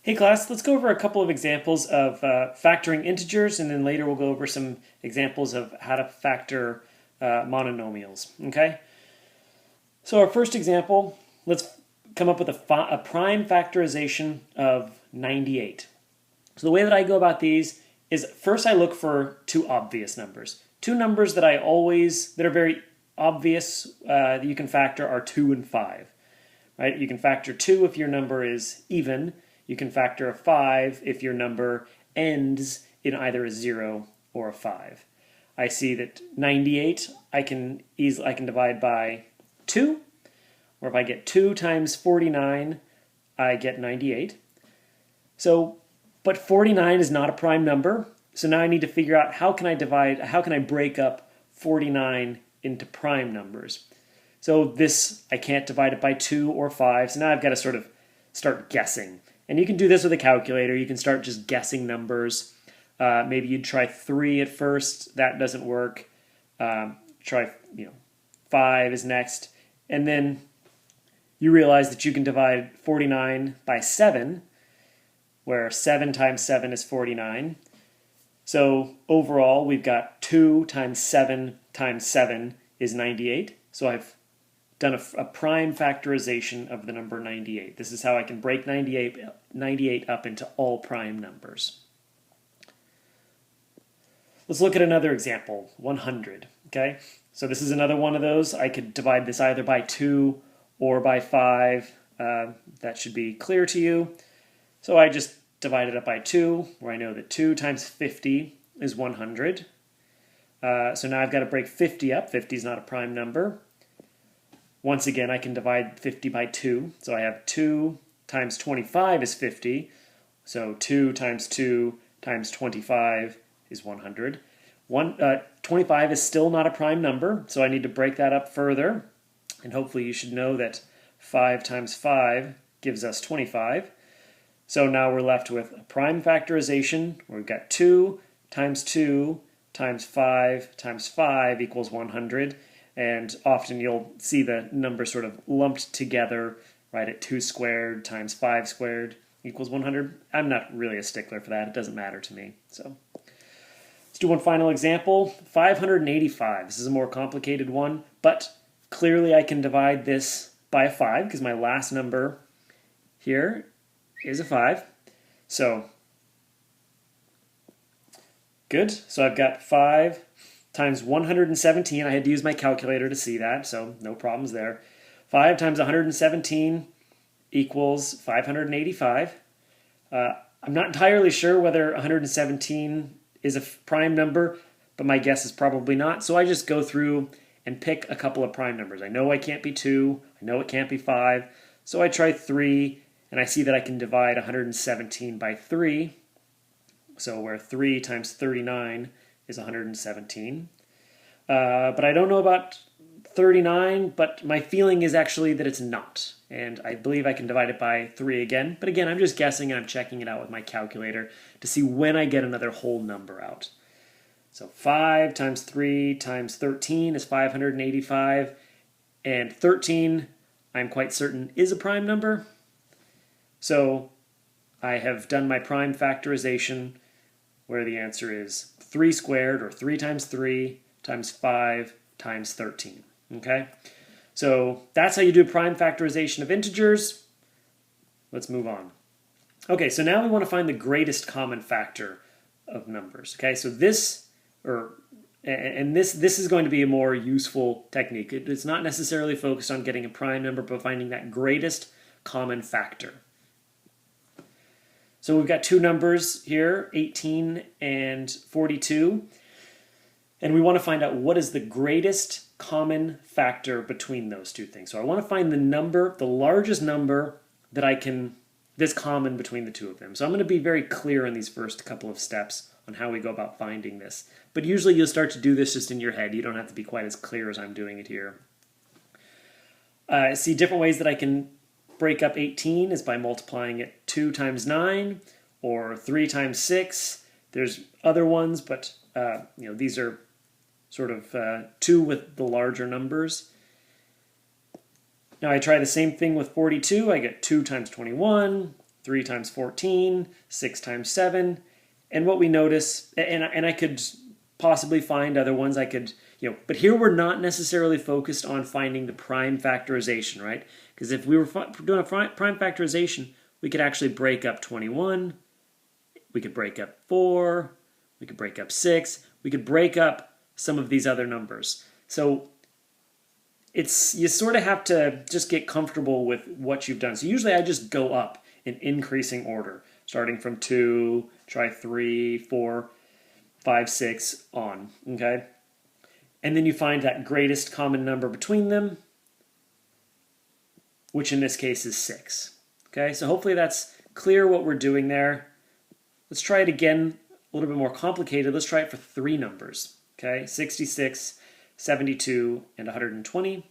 Hey class, let's go over a couple of examples of factoring integers, and then later we'll go over some examples of how to factor monomials. Okay, so our first example, let's come up with a prime factorization of 98. So the way that I go about these is first I look for two obvious numbers. Two numbers that that are very obvious that you can factor are 2 and 5. Right? You can factor 2 if your number is even. You can factor a 5 if your number ends in either a 0 or a 5. I see that 98 I can divide by 2, or if I get 2 times 49, I get 98. So, but 49 is not a prime number, so now I need to figure out how can I break up 49 into prime numbers. So this, I can't divide it by 2 or 5, so now I've got to sort of start guessing. And you can do this with a calculator. You can start just guessing numbers. Maybe you'd try 3 at first. That doesn't work. Try 5 is next. And then you realize that you can divide 49 by 7, where 7 times 7 is 49. So overall, we've got 2 times 7 times 7 is 98. So I've done a prime factorization of the number 98. This is how I can break 98 up into all prime numbers. Let's look at another example, 100. Okay, so this is another one of those. I could divide this either by 2 or by 5. That should be clear to you. So I just divide it up by 2, where I know that 2 times 50 is 100. So now I've got to break 50 up. 50 is not a prime number. Once again, I can divide 50 by 2. So I have 2 times 25 is 50. So 2 times 2 times 25 is 100. 25 is still not a prime number, so I need to break that up further. And hopefully you should know that 5 times 5 gives us 25. So now we're left with a prime factorization where we've got 2 times 2 times 5 equals 100. And often you'll see the number sort of lumped together, right, at 2 squared times 5 squared equals 100. I'm not really a stickler for that. It doesn't matter to me. So let's do one final example. 585. This is a more complicated one, but clearly I can divide this by a 5 because my last number here is a 5. So good. So I've got 5 times 117. I had to use my calculator to see that, so no problems there. 5 times 117 equals 585. I'm not entirely sure whether 117 is a prime number, but my guess is probably not. So I just go through and pick a couple of prime numbers. I know I can't be 2. I know it can't be 5. So I try 3, and I see that I can divide 117 by 3. So where 3 times 39 is 117. But I don't know about 39, but my feeling is actually that it's not. And I believe I can divide it by 3 again. But again, I'm just guessing and I'm checking it out with my calculator to see when I get another whole number out. So 5 times 3 times 13 is 585. And 13, I'm quite certain, is a prime number. So I have done my prime factorization where the answer is 3 squared, or 3 times 3 times 5 times 13. Okay? So that's how you do prime factorization of integers. Let's move on. Okay, so now we want to find the greatest common factor of numbers. Okay, so this is going to be a more useful technique. It's not necessarily focused on getting a prime number, but finding that greatest common factor. So we've got two numbers here, 18 and 42, and we want to find out what is the greatest common factor between those two things. So I want to find the largest number that's common between the two of them. So I'm going to be very clear in these first couple of steps on how we go about finding this. But usually you'll start to do this just in your head. You don't have to be quite as clear as I'm doing it here. See different ways that I can break up 18 is by multiplying it 2 times 9 or 3 times 6. There's other ones, but these are sort of 2 with the larger numbers. Now I try the same thing with 42. I get 2 times 21, 3 times 14, 6 times 7. And what we notice, and I could possibly find other ones I could, but here we're not necessarily focused on finding the prime factorization, right? Because if we were doing a prime factorization, we could actually break up 21, we could break up 4, we could break up 6, we could break up some of these other numbers. So you sort of have to just get comfortable with what you've done. So usually I just go up in increasing order, starting from 2, try 3, 4, 5, 6, on, okay? And then you find that greatest common number between them, which in this case is 6. Okay, so hopefully that's clear what we're doing there. Let's try it again, a little bit more complicated. Let's try it for 3 numbers, okay? 66, 72, and 120.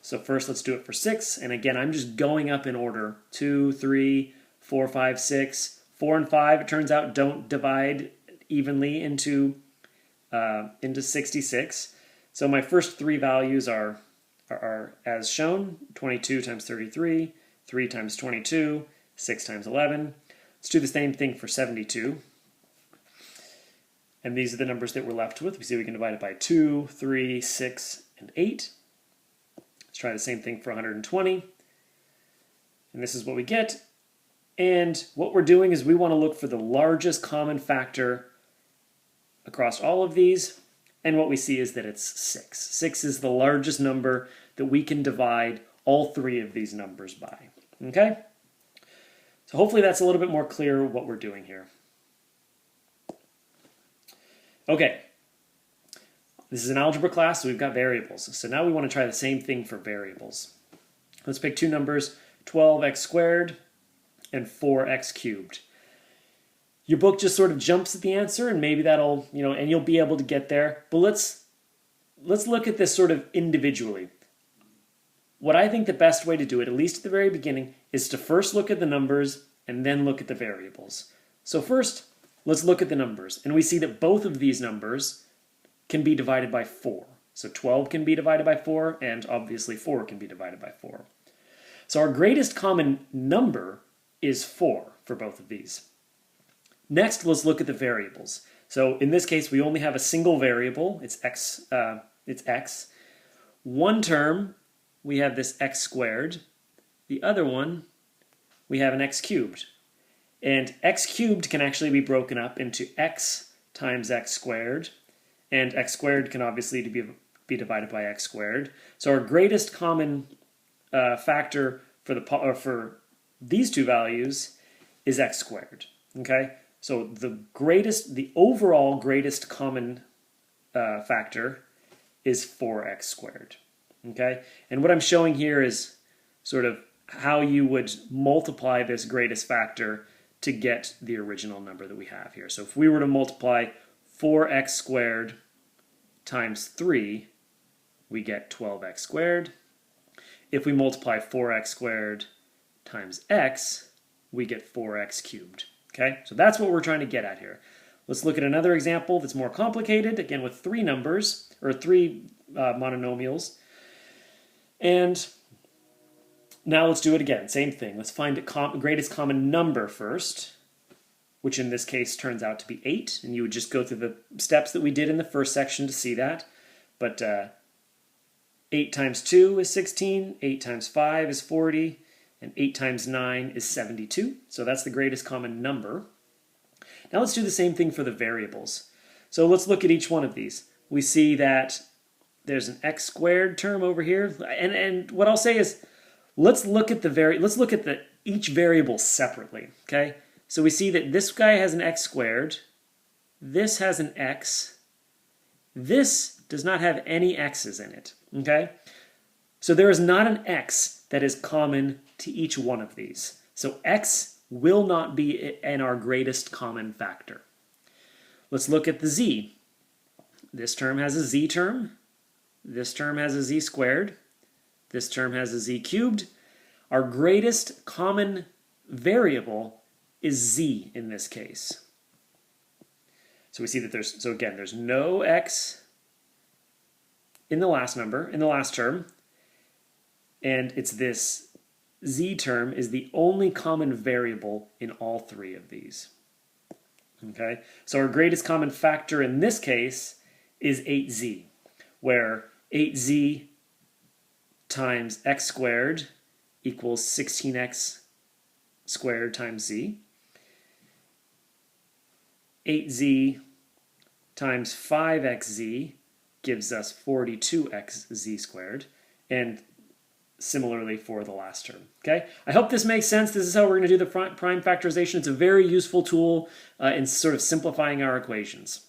So first let's do it for 6, and again I'm just going up in order. 2, 3, 4, 5, 6. 4 and 5, it turns out, don't divide evenly into 66. So my first 3 values are as shown: 22 times 33, 3 times 22, 6 times 11. Let's do the same thing for 72. And these are the numbers that we're left with. We see we can divide it by 2, 3, 6, and 8. Let's try the same thing for 120. And this is what we get. And what we're doing is we want to look for the largest common factor across all of these. And what we see is that it's 6. 6 is the largest number that we can divide all 3 of these numbers by. Okay? So hopefully that's a little bit more clear what we're doing here. Okay. This is an algebra class, so we've got variables. So now we want to try the same thing for variables. Let's pick 2 numbers, 12x squared and 4x cubed. Your book just sort of jumps at the answer, and maybe that'll, and you'll be able to get there. But let's look at this sort of individually. What I think the best way to do it, at least at the very beginning, is to first look at the numbers and then look at the variables. So first, let's look at the numbers. And we see that both of these numbers can be divided by 4. So 12 can be divided by 4, and obviously 4 can be divided by 4. So our greatest common number is 4 for both of these. Next, let's look at the variables. So in this case, we only have a single variable. It's x. One term, we have this x squared. The other one, we have an x cubed. And x cubed can actually be broken up into x times x squared. And x squared can obviously be divided by x squared. So our greatest common factor for these 2 values is x squared. Okay? So the overall greatest common factor is 4x squared. Okay? And what I'm showing here is sort of how you would multiply this greatest factor to get the original number that we have here. So if we were to multiply 4x squared times 3, we get 12x squared. If we multiply 4x squared times x, we get 4x cubed. Okay, so that's what we're trying to get at here. Let's look at another example that's more complicated, again with 3 numbers, or 3 monomials. And now let's do it again, same thing. Let's find the greatest common number first, which in this case turns out to be 8. And you would just go through the steps that we did in the first section to see that. But 8 times 2 is 16, 8 times 5 is 40, and 8 times 9 is 72. So that's the greatest common number. Now let's do the same thing for the variables. So let's look at each one of these. We see that there's an x squared term over here. And what I'll say is, let's look at each variable separately. Okay? So we see that this guy has an x squared. This has an x. This does not have any x's in it. Okay? So there is not an x that is common to each one of these. So x will not be in our greatest common factor. Let's look at the z. This term has a z term. This term has a z squared. This term has a z cubed. Our greatest common variable is z in this case. So we see that there's no x in the last term, and it's this z term is the only common variable in all three of these. Okay, so our greatest common factor in this case is 8z, where 8z times x squared equals 16x squared times z. 8z times 5xz gives us 42xz squared, and similarly for the last term. Okay, I hope this makes sense. This is how we're going to do the prime factorization. It's a very useful tool in sort of simplifying our equations.